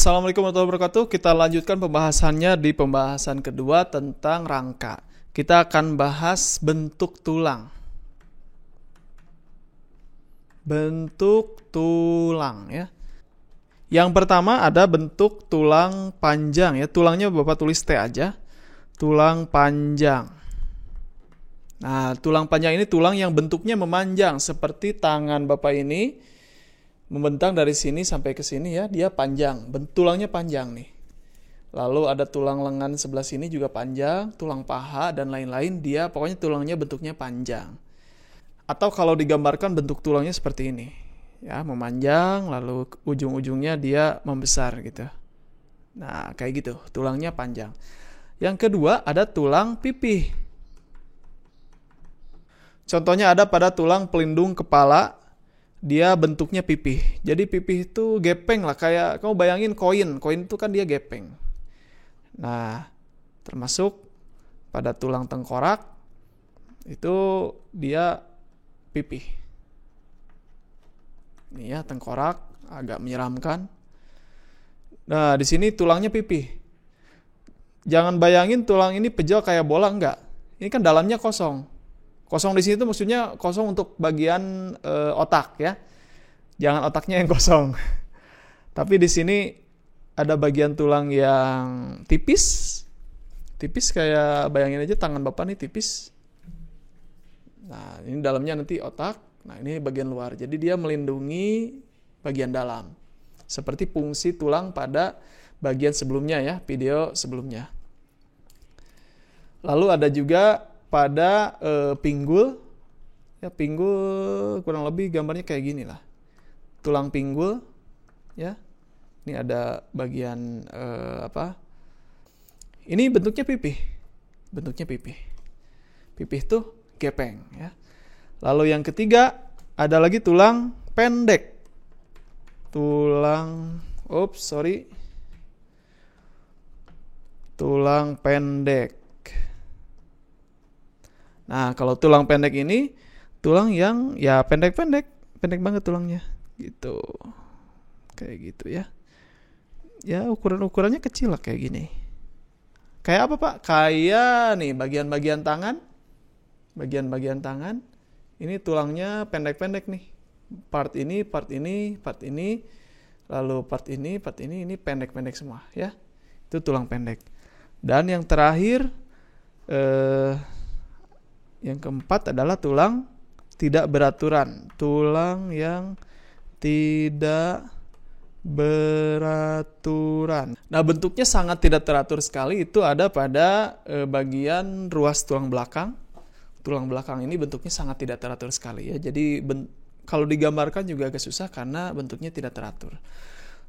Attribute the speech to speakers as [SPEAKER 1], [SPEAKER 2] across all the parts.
[SPEAKER 1] Assalamualaikum warahmatullahi wabarakatuh. Kita lanjutkan pembahasannya di pembahasan kedua tentang rangka. Kita akan bahas bentuk tulang. Bentuk tulang ya. Yang pertama ada bentuk tulang panjang ya. Tulangnya Bapak tulis T aja. Tulang panjang. Nah, tulang panjang ini tulang yang bentuknya memanjang seperti tangan Bapak ini. Membentang dari sini sampai ke sini ya, dia panjang, tulangnya panjang nih. Lalu ada tulang lengan sebelah sini juga panjang, tulang paha dan lain-lain, dia pokoknya tulangnya bentuknya panjang. Atau kalau digambarkan bentuk tulangnya seperti ini, ya memanjang, lalu ujung-ujungnya dia membesar gitu. Nah kayak gitu, tulangnya panjang. Yang kedua ada tulang pipih. Contohnya ada pada tulang pelindung kepala. Dia bentuknya pipih. Jadi pipih itu gepeng lah. Kayak kamu bayangin koin. Koin itu kan dia gepeng. Nah, termasuk pada tulang tengkorak. Itu dia pipih. Ini ya tengkorak. Agak menyeramkan. Nah, di sini tulangnya pipih. Jangan bayangin tulang ini pejal kayak bola. Enggak. Ini kan dalamnya kosong. Kosong di sini itu maksudnya kosong untuk bagian otak ya. Jangan otaknya yang kosong. Tapi di sini ada bagian tulang yang tipis. Tipis kayak bayangin aja tangan Bapak nih tipis. Nah, ini dalamnya nanti otak. Nah, ini bagian luar. Jadi dia melindungi bagian dalam. Seperti fungsi tulang pada bagian sebelumnya ya, video sebelumnya. Lalu ada juga pada pinggul ya, pinggul kurang lebih gambarnya kayak gini lah, tulang pinggul ya. Ini ada bagian ini bentuknya pipih tuh gepeng ya. Lalu yang ketiga ada lagi tulang pendek, tulang pendek. Nah, kalau tulang pendek ini tulang yang ya pendek banget tulangnya gitu. Kayak gitu ya. Ya ukurannya kecil lah kayak gini. Kayak apa, Pak? Kayak nih bagian-bagian tangan. Bagian-bagian tangan. Ini tulangnya pendek-pendek nih. Part ini, lalu part ini pendek-pendek semua ya. Itu tulang pendek. Dan yang terakhir yang keempat adalah tulang tidak beraturan. Tulang yang tidak beraturan. Nah, bentuknya sangat tidak teratur sekali. Itu ada pada bagian ruas tulang belakang. Tulang belakang ini bentuknya sangat tidak teratur sekali ya. Jadi kalau digambarkan juga agak susah karena bentuknya tidak teratur.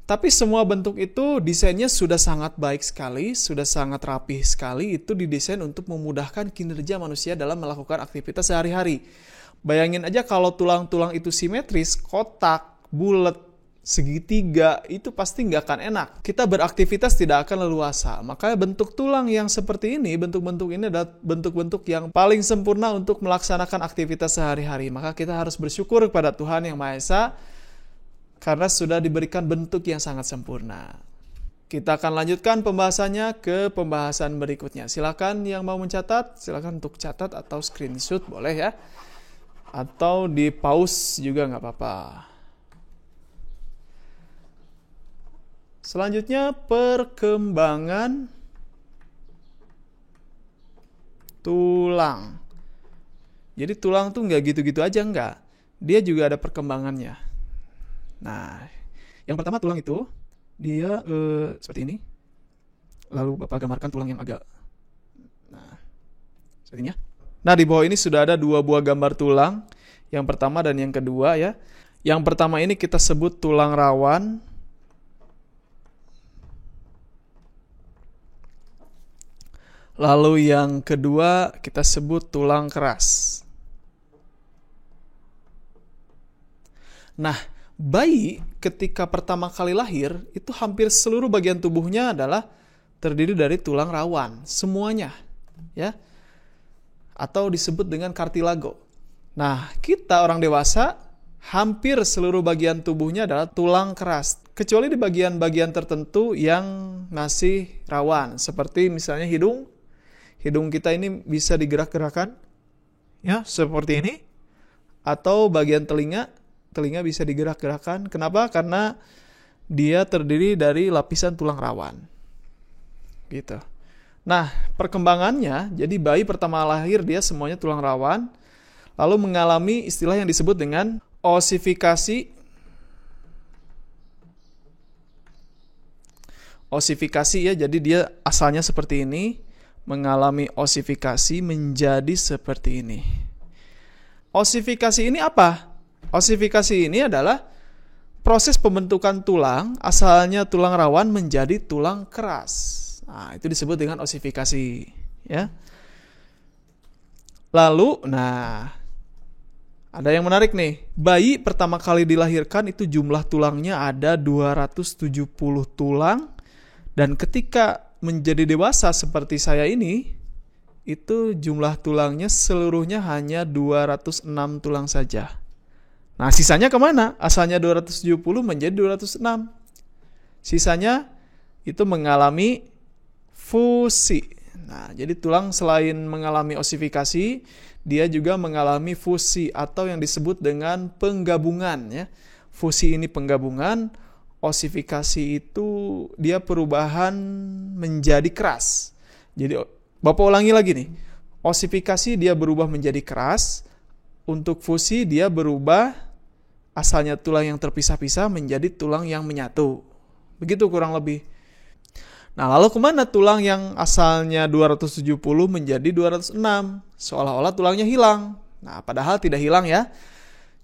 [SPEAKER 1] Tapi semua bentuk itu desainnya sudah sangat baik sekali, sudah sangat rapih sekali. Itu didesain untuk memudahkan kinerja manusia dalam melakukan aktivitas sehari-hari. Bayangin aja kalau tulang-tulang itu simetris, kotak, bulat, segitiga, itu pasti nggak akan enak. Kita beraktivitas tidak akan leluasa. Makanya bentuk tulang yang seperti ini, bentuk-bentuk ini adalah bentuk-bentuk yang paling sempurna untuk melaksanakan aktivitas sehari-hari. Maka kita harus bersyukur kepada Tuhan Yang Maha Esa, karena sudah diberikan bentuk yang sangat sempurna. Kita akan lanjutkan pembahasannya ke pembahasan berikutnya. Silakan yang mau mencatat, silakan untuk catat atau screenshot boleh ya. Atau di pause juga nggak apa-apa. Selanjutnya perkembangan tulang. Jadi tulang tuh nggak gitu-gitu aja nggak. Dia juga ada perkembangannya. Nah, yang pertama tulang itu dia seperti ini. Lalu Bapak gambarkan tulang yang agak seperti ini ya. Nah, di bawah ini sudah ada dua buah gambar tulang. Yang pertama dan yang kedua ya. Yang pertama ini kita sebut tulang rawan. Lalu yang kedua kita sebut tulang keras. Nah, bayi ketika pertama kali lahir itu hampir seluruh bagian tubuhnya adalah terdiri dari tulang rawan, semuanya ya. Atau disebut dengan kartilago. Nah, kita orang dewasa hampir seluruh bagian tubuhnya adalah tulang keras. Kecuali di bagian-bagian tertentu yang masih rawan. Seperti misalnya hidung. Hidung kita ini bisa digerak-gerakan. Ya, seperti ini. Atau bagian telinga. Telinga bisa digerak-gerakan. Kenapa? Karena dia terdiri dari lapisan tulang rawan. Gitu. Nah, perkembangannya, jadi bayi pertama lahir dia semuanya tulang rawan. Lalu mengalami istilah yang disebut dengan osifikasi. Osifikasi ya, jadi dia asalnya seperti ini, mengalami osifikasi menjadi seperti ini. Osifikasi ini apa? Osifikasi ini adalah proses pembentukan tulang, asalnya tulang rawan menjadi tulang keras. Nah, itu disebut dengan osifikasi, ya. Lalu, ada yang menarik nih. Bayi pertama kali dilahirkan itu jumlah tulangnya ada 270 tulang. Dan ketika menjadi dewasa seperti saya ini, itu jumlah tulangnya seluruhnya hanya 206 tulang saja. Nah, sisanya kemana? Asalnya 270 menjadi 206. Sisanya itu mengalami fusi. Nah, jadi tulang selain mengalami osifikasi, dia juga mengalami fusi atau yang disebut dengan penggabungan, ya. Fusi ini penggabungan, osifikasi itu dia perubahan menjadi keras. Jadi Bapak ulangi lagi nih. Osifikasi dia berubah menjadi keras, untuk fusi dia berubah asalnya tulang yang terpisah-pisah menjadi tulang yang menyatu. Begitu kurang lebih. Nah, lalu kemana tulang yang asalnya 270 menjadi 206? Seolah-olah tulangnya hilang. Nah, padahal tidak hilang ya.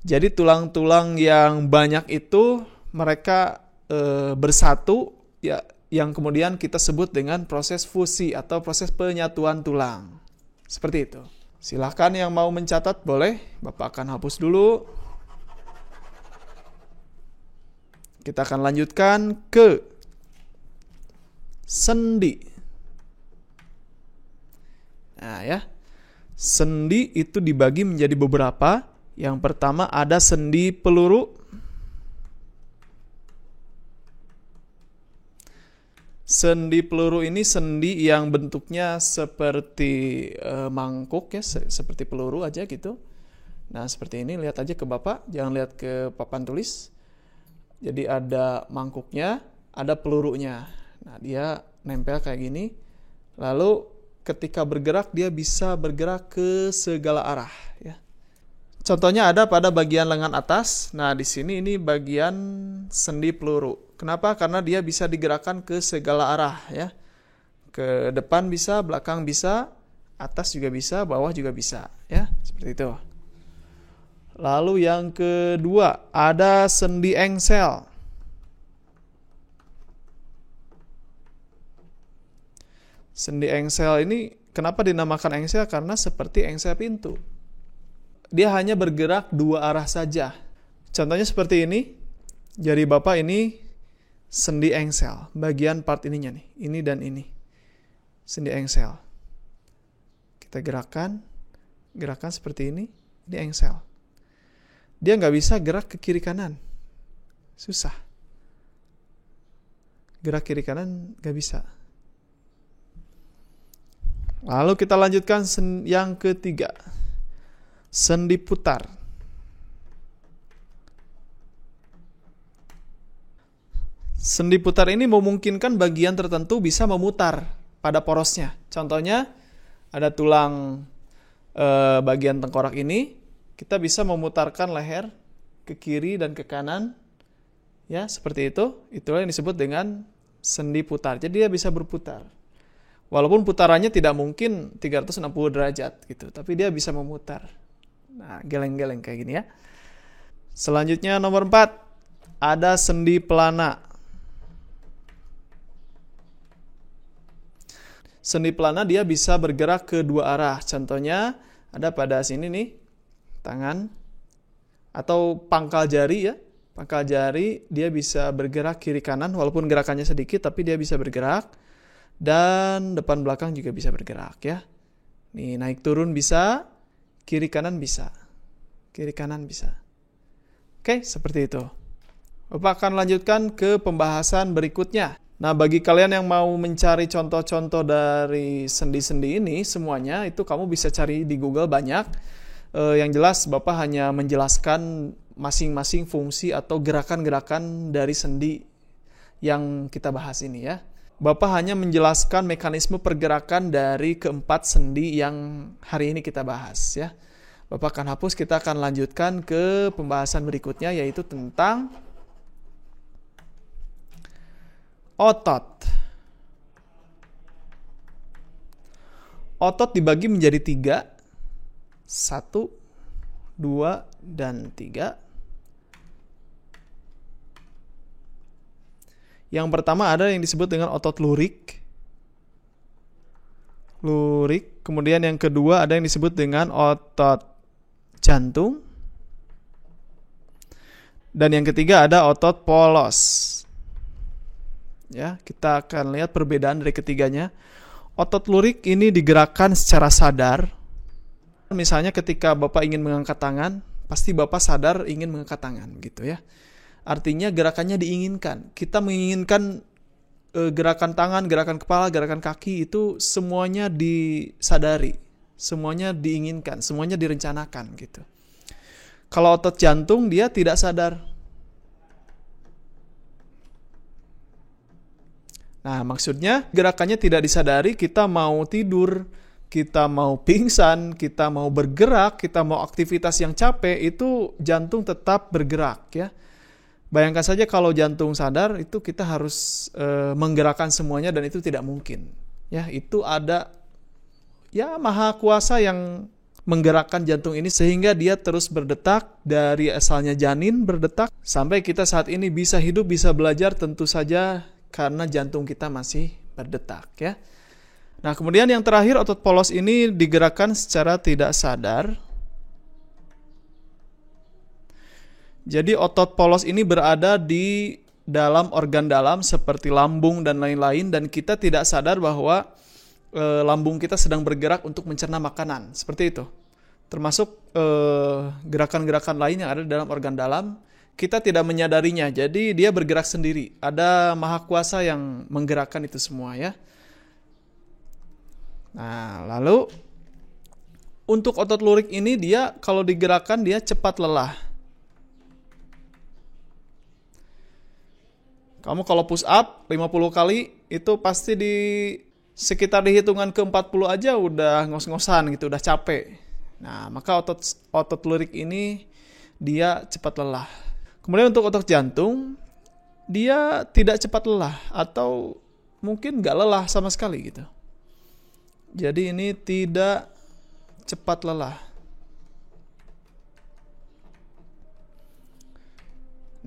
[SPEAKER 1] Jadi tulang-tulang yang banyak itu mereka bersatu ya, yang kemudian kita sebut dengan proses fusi atau proses penyatuan tulang. Seperti itu. Silahkan yang mau mencatat boleh. Bapak akan hapus dulu. Kita akan lanjutkan ke sendi. Nah ya, sendi itu dibagi menjadi beberapa. Yang pertama ada sendi peluru. Sendi peluru ini sendi yang bentuknya seperti mangkuk ya, seperti peluru aja gitu. Nah seperti ini, lihat aja ke Bapak, jangan lihat ke papan tulis. Jadi ada mangkuknya, ada pelurunya. Nah, dia nempel kayak gini. Lalu ketika bergerak dia bisa bergerak ke segala arah ya. Contohnya ada pada bagian lengan atas. Nah, di sini ini bagian sendi peluru. Kenapa? Karena dia bisa digerakkan ke segala arah ya. Ke depan bisa, belakang bisa, atas juga bisa, bawah juga bisa ya. Seperti itu. Lalu yang kedua, ada sendi engsel. Sendi engsel ini kenapa dinamakan engsel? Karena seperti engsel pintu. Dia hanya bergerak dua arah saja. Contohnya seperti ini. Jari Bapak ini sendi engsel. Bagian part ininya nih. Ini dan ini. Sendi engsel. Kita gerakan. Gerakan seperti ini. Ini engsel. Dia nggak bisa gerak ke kiri kanan. Susah. Gerak kiri kanan nggak bisa. Lalu kita lanjutkan yang ketiga. Sendi putar. Sendi putar ini memungkinkan bagian tertentu bisa memutar pada porosnya. Contohnya ada tulang bagian tengkorak ini. Kita bisa memutarkan leher ke kiri dan ke kanan. Ya, seperti itu. Itulah yang disebut dengan sendi putar. Jadi dia bisa berputar. Walaupun putarannya tidak mungkin 360 derajat gitu, tapi dia bisa memutar. Nah, geleng-geleng kayak gini ya. Selanjutnya nomor 4. Ada sendi pelana. Sendi pelana dia bisa bergerak ke dua arah. Contohnya ada pada sini nih. Tangan atau pangkal jari ya. Pangkal jari dia bisa bergerak kiri kanan walaupun gerakannya sedikit tapi dia bisa bergerak, dan depan belakang juga bisa bergerak ya. Nih naik turun bisa, kiri kanan bisa. Kiri kanan bisa. Oke, seperti itu. Bapak akan lanjutkan ke pembahasan berikutnya. Nah, bagi kalian yang mau mencari contoh-contoh dari sendi-sendi ini, semuanya itu kamu bisa cari di Google banyak. Yang jelas Bapak hanya menjelaskan masing-masing fungsi atau gerakan-gerakan dari sendi yang kita bahas ini ya. Bapak hanya menjelaskan mekanisme pergerakan dari keempat sendi yang hari ini kita bahas ya. Bapak akan hapus, kita akan lanjutkan ke pembahasan berikutnya, yaitu tentang otot. Otot dibagi menjadi 3. 1, 2, dan 3. Yang pertama ada yang disebut dengan otot lurik. Kemudian yang kedua ada yang disebut dengan otot jantung. Dan yang ketiga ada otot polos. Ya, kita akan lihat perbedaan dari ketiganya. Otot lurik ini digerakkan secara sadar. Misalnya ketika Bapak ingin mengangkat tangan, pasti Bapak sadar ingin mengangkat tangan gitu ya. Artinya gerakannya diinginkan. Kita menginginkan gerakan tangan, gerakan kepala, gerakan kaki itu semuanya disadari. Semuanya diinginkan, semuanya direncanakan gitu. Kalau otot jantung dia tidak sadar. Nah, maksudnya gerakannya tidak disadari, kita mau tidur, kita mau pingsan, kita mau bergerak, kita mau aktivitas yang capek, itu jantung tetap bergerak ya. Bayangkan saja kalau jantung sadar, itu kita harus menggerakkan semuanya dan itu tidak mungkin. Ya, itu ada ya Maha Kuasa yang menggerakkan jantung ini sehingga dia terus berdetak dari asalnya janin berdetak sampai kita saat ini bisa hidup, bisa belajar, tentu saja karena jantung kita masih berdetak ya. Nah, kemudian yang terakhir otot polos ini digerakkan secara tidak sadar. Jadi otot polos ini berada di dalam organ dalam seperti lambung dan lain-lain dan kita tidak sadar bahwa lambung kita sedang bergerak untuk mencerna makanan, seperti itu. Termasuk gerakan-gerakan lain yang ada di dalam organ dalam, kita tidak menyadarinya. Jadi dia bergerak sendiri. Ada Maha Kuasa yang menggerakkan itu semua ya. Nah, lalu untuk otot lurik ini dia kalau digerakkan dia cepat lelah. Kamu kalau push up 50 kali itu pasti di sekitar di hitungan ke-40 aja udah ngos-ngosan gitu, udah capek. Nah, maka otot lurik ini dia cepat lelah. Kemudian untuk otot jantung, dia tidak cepat lelah atau mungkin nggak lelah sama sekali gitu. Jadi ini tidak cepat lelah.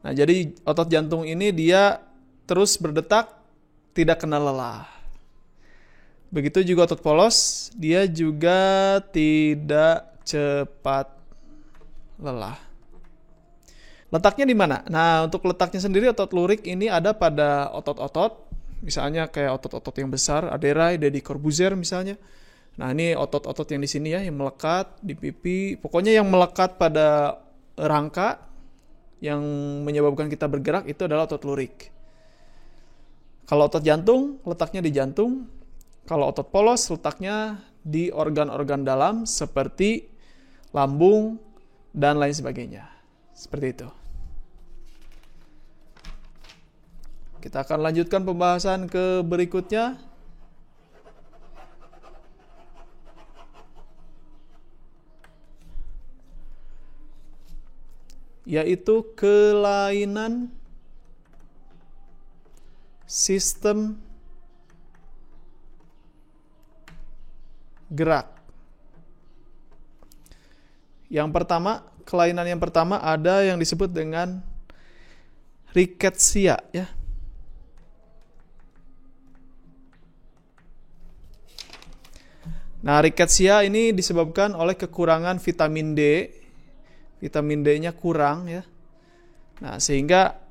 [SPEAKER 1] Nah, jadi otot jantung ini dia terus berdetak, tidak kena lelah. Begitu juga otot polos, dia juga tidak cepat lelah. Letaknya di mana? Nah, untuk letaknya sendiri otot lurik ini ada pada otot-otot, misalnya kayak otot-otot yang besar, Aderai, Deddy Corbuzier misalnya. Nah, ini otot-otot yang di sini ya, yang melekat di pipi, pokoknya yang melekat pada rangka yang menyebabkan kita bergerak itu adalah otot lurik. Kalau otot jantung, letaknya di jantung. Kalau otot polos, letaknya di organ-organ dalam seperti lambung dan lain sebagainya. Seperti itu. Kita akan lanjutkan pembahasan ke berikutnya. Yaitu kelainan sistem gerak. Kelainan yang pertama ada yang disebut dengan rickettsia ya. Nah, rickettsia ini disebabkan oleh kekurangan vitamin D. Vitamin D-nya kurang ya. Nah, sehingga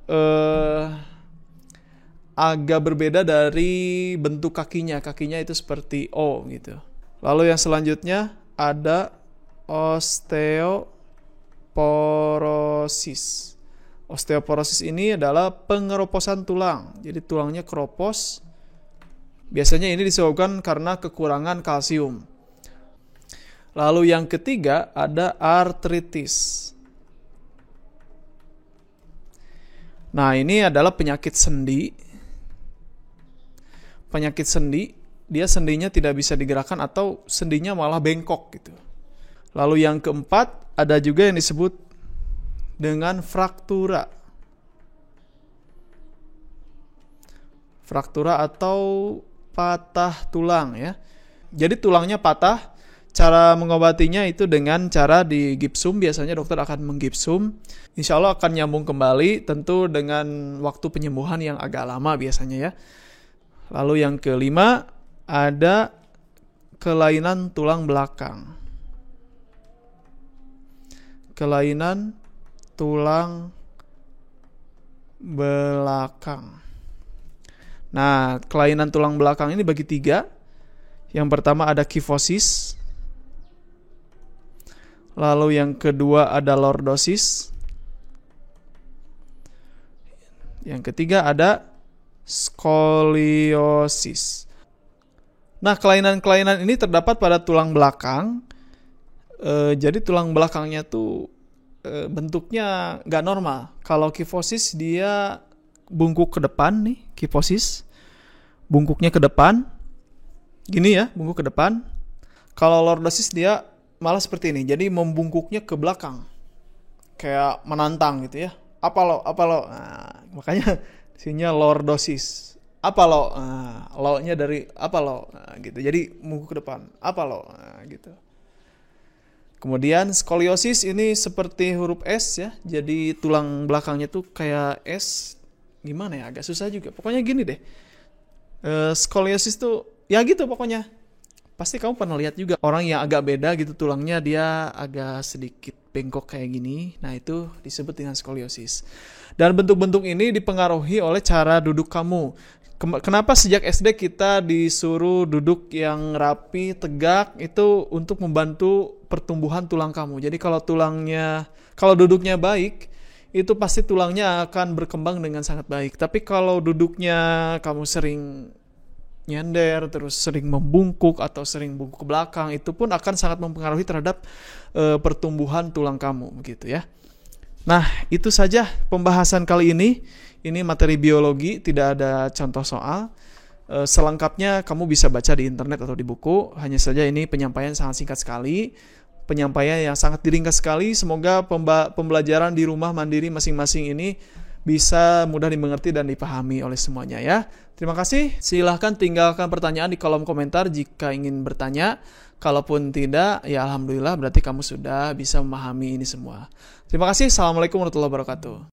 [SPEAKER 1] agak berbeda dari bentuk kakinya. Kakinya itu seperti O gitu. Lalu yang selanjutnya ada osteoporosis. Osteoporosis ini adalah pengeroposan tulang. Jadi tulangnya keropos. Biasanya ini disebabkan karena kekurangan kalsium. Lalu yang ketiga ada artritis. Nah, ini adalah penyakit sendi. Penyakit sendi, dia sendinya tidak bisa digerakkan atau sendinya malah bengkok gitu. Lalu yang keempat ada juga yang disebut dengan fraktura. Fraktura atau patah tulang ya. Jadi tulangnya patah, cara mengobatinya itu dengan cara digipsum. Biasanya dokter akan menggipsum. Insya Allah akan nyambung kembali, tentu dengan waktu penyembuhan yang agak lama biasanya ya. Lalu yang kelima ada kelainan tulang belakang. Kelainan tulang belakang. Nah, kelainan tulang belakang ini bagi 3. Yang pertama ada kifosis. Lalu yang kedua ada lordosis. Yang ketiga ada skoliosis. Nah, kelainan-kelainan ini terdapat pada tulang belakang. Jadi tulang belakangnya tuh bentuknya nggak normal. Kalau kifosis dia bungkuk ke depan nih, kifosis. Bungkuknya ke depan. Gini ya, bungkuk ke depan. Kalau lordosis dia malah seperti ini. Jadi membungkuknya ke belakang. Kayak menantang gitu ya. Apa lo? Nah, makanya sininya lordosis. Apa lo? Nah, lo-nya dari apa lo? Nah, gitu. Jadi bungkuk ke depan. Apa lo? Nah, gitu. Kemudian skoliosis ini seperti huruf S ya. Jadi tulang belakangnya tuh kayak S. Gimana ya? Agak susah juga. Pokoknya gini deh. Skoliosis tuh ya gitu pokoknya. Pasti kamu pernah lihat juga orang yang agak beda gitu tulangnya, dia agak sedikit bengkok kayak gini. Nah, itu disebut dengan skoliosis. Dan bentuk-bentuk ini dipengaruhi oleh cara duduk kamu. Kenapa sejak SD kita disuruh duduk yang rapi, tegak, itu untuk membantu pertumbuhan tulang kamu. Jadi kalau duduknya baik, itu pasti tulangnya akan berkembang dengan sangat baik. Tapi kalau duduknya kamu sering nyender, terus sering membungkuk atau sering bungkuk ke belakang, itu pun akan sangat mempengaruhi terhadap pertumbuhan tulang kamu, begitu ya. Nah, itu saja pembahasan kali ini. Ini materi biologi, tidak ada contoh soal. Selengkapnya kamu bisa baca di internet atau di buku. Hanya saja ini penyampaian sangat singkat sekali, penyampaian yang sangat diringkas sekali. Semoga pembelajaran di rumah mandiri masing-masing ini bisa mudah dimengerti dan dipahami oleh semuanya ya. Terima kasih. Silahkan tinggalkan pertanyaan di kolom komentar jika ingin bertanya. Kalaupun tidak, ya alhamdulillah berarti kamu sudah bisa memahami ini semua. Terima kasih. Assalamualaikum warahmatullahi wabarakatuh.